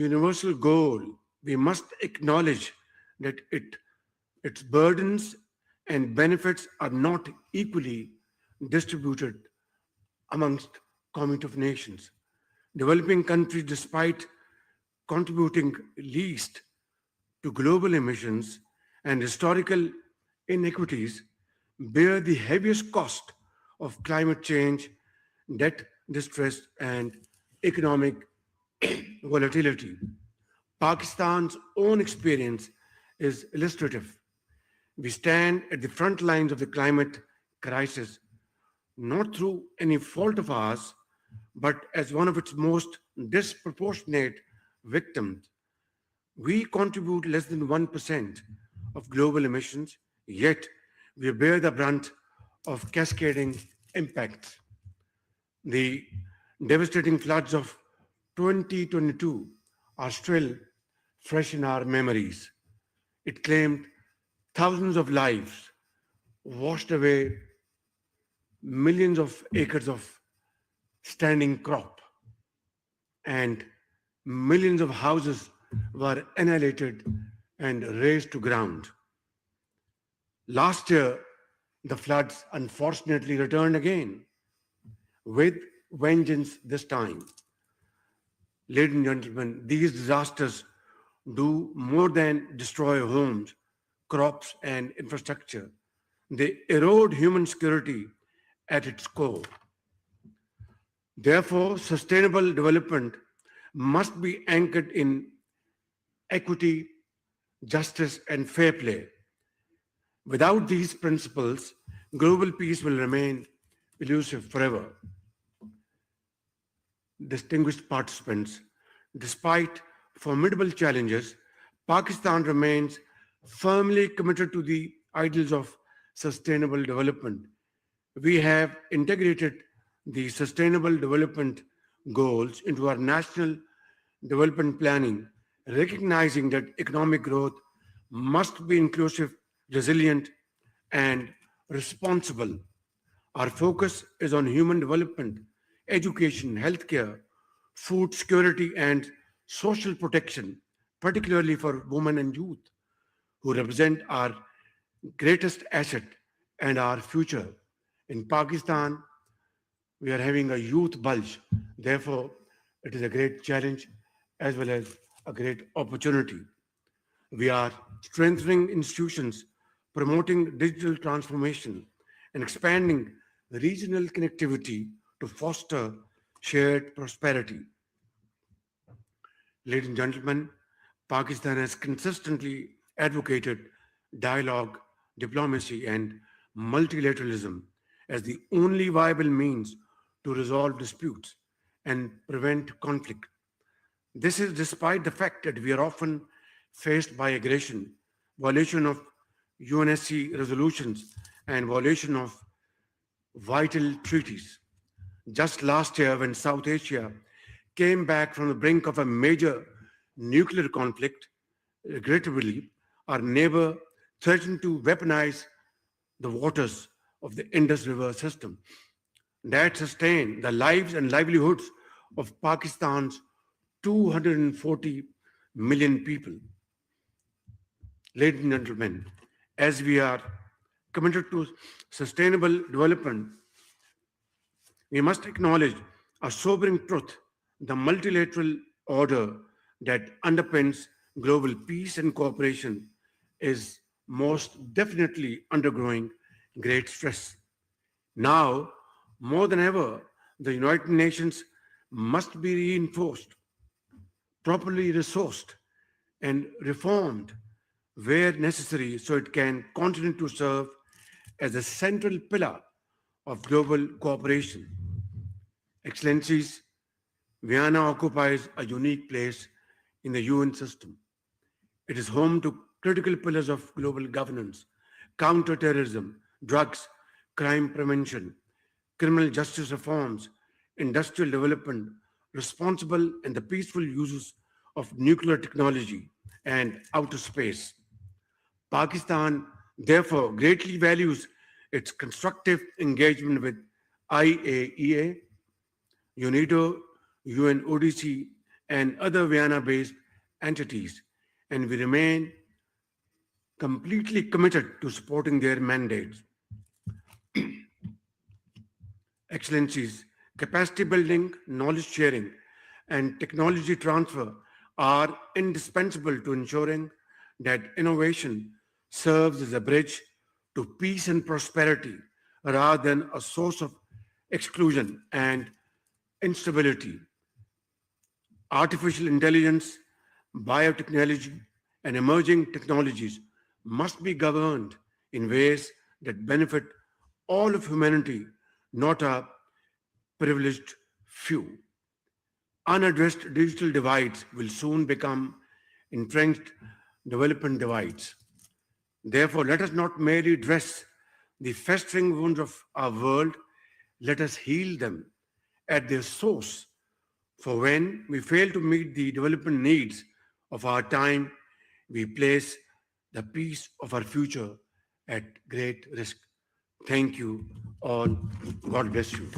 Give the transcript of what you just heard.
universal goal, we must acknowledge that its burdens and benefits are not equally distributed amongst community of nations. Developing countries, despite contributing least to global emissions and historical inequities, bear the heaviest cost of climate change, debt distress, and economic volatility. Pakistan's own experience is illustrative. We stand at the front lines of the climate crisis, not through any fault of ours, but as one of its most disproportionate victims. We contribute less than 1% of global emissions, yet we bear the brunt of cascading impacts. The devastating floods of 2022 are still fresh in our memories. It claimed thousands of lives, washed away millions of acres of standing crop, and millions of houses were annihilated and razed to ground. Last year, the floods unfortunately returned again with vengeance this time. Ladies and gentlemen, these disasters do more than destroy homes, crops, and infrastructure. They erode human security at its core. Therefore, sustainable development must be anchored in equity, justice, and fair play. Without these principles, global peace will remain elusive forever. Distinguished participants, despite formidable challenges, Pakistan remains firmly committed to the ideals of sustainable development. We have integrated the sustainable development goals into our national development planning, recognizing that economic growth must be inclusive, resilient, and responsible. Our focus is on human development, education, healthcare, food security, and social protection, particularly for women and youth, who represent our greatest asset and our future. In Pakistan, we are having a youth bulge. Therefore, it is a great challenge as well as a great opportunity. We are strengthening institutions, promoting digital transformation, and expanding regional connectivity to foster shared prosperity. Ladies and gentlemen, Pakistan has consistently advocated dialogue, diplomacy, and multilateralism as the only viable means to resolve disputes and prevent conflict. This is despite the fact that we are often faced by aggression, violation of UNSC resolutions, and violation of vital treaties. Just last year, when South Asia came back from the brink of a major nuclear conflict, regrettably, our neighbor threatened to weaponize the waters of the Indus River system that sustained the lives and livelihoods of Pakistan's 240 million people. Ladies and gentlemen, as we are committed to sustainable development, we must acknowledge a sobering truth: the multilateral order that underpins global peace and cooperation is most definitely undergoing great stress. Now, more than ever, the United Nations must be reinforced, properly resourced, and reformed where necessary so it can continue to serve as a central pillar of global cooperation. Excellencies, Vienna occupies a unique place in the UN system. It is home to critical pillars of global governance: counterterrorism, drugs, crime prevention, criminal justice reforms, industrial development, responsible and the peaceful uses of nuclear technology and outer space. Pakistan, therefore, greatly values its constructive engagement with IAEA, UNIDO, UNODC, and other Vienna-based entities, and we remain completely committed to supporting their mandates. Excellencies, capacity building, knowledge sharing, and technology transfer are indispensable to ensuring that innovation serves as a bridge to peace and prosperity rather than a source of exclusion and instability. Artificial intelligence, biotechnology, and emerging technologies must be governed in ways that benefit all of humanity, not a privileged few. Unaddressed digital divides will soon become entrenched development divides. Therefore, let us not merely dress the festering wounds of our world, let us heal them at their source. For when we fail to meet the development needs of our time, we place the peace of our future at great risk. Thank you all. God bless you.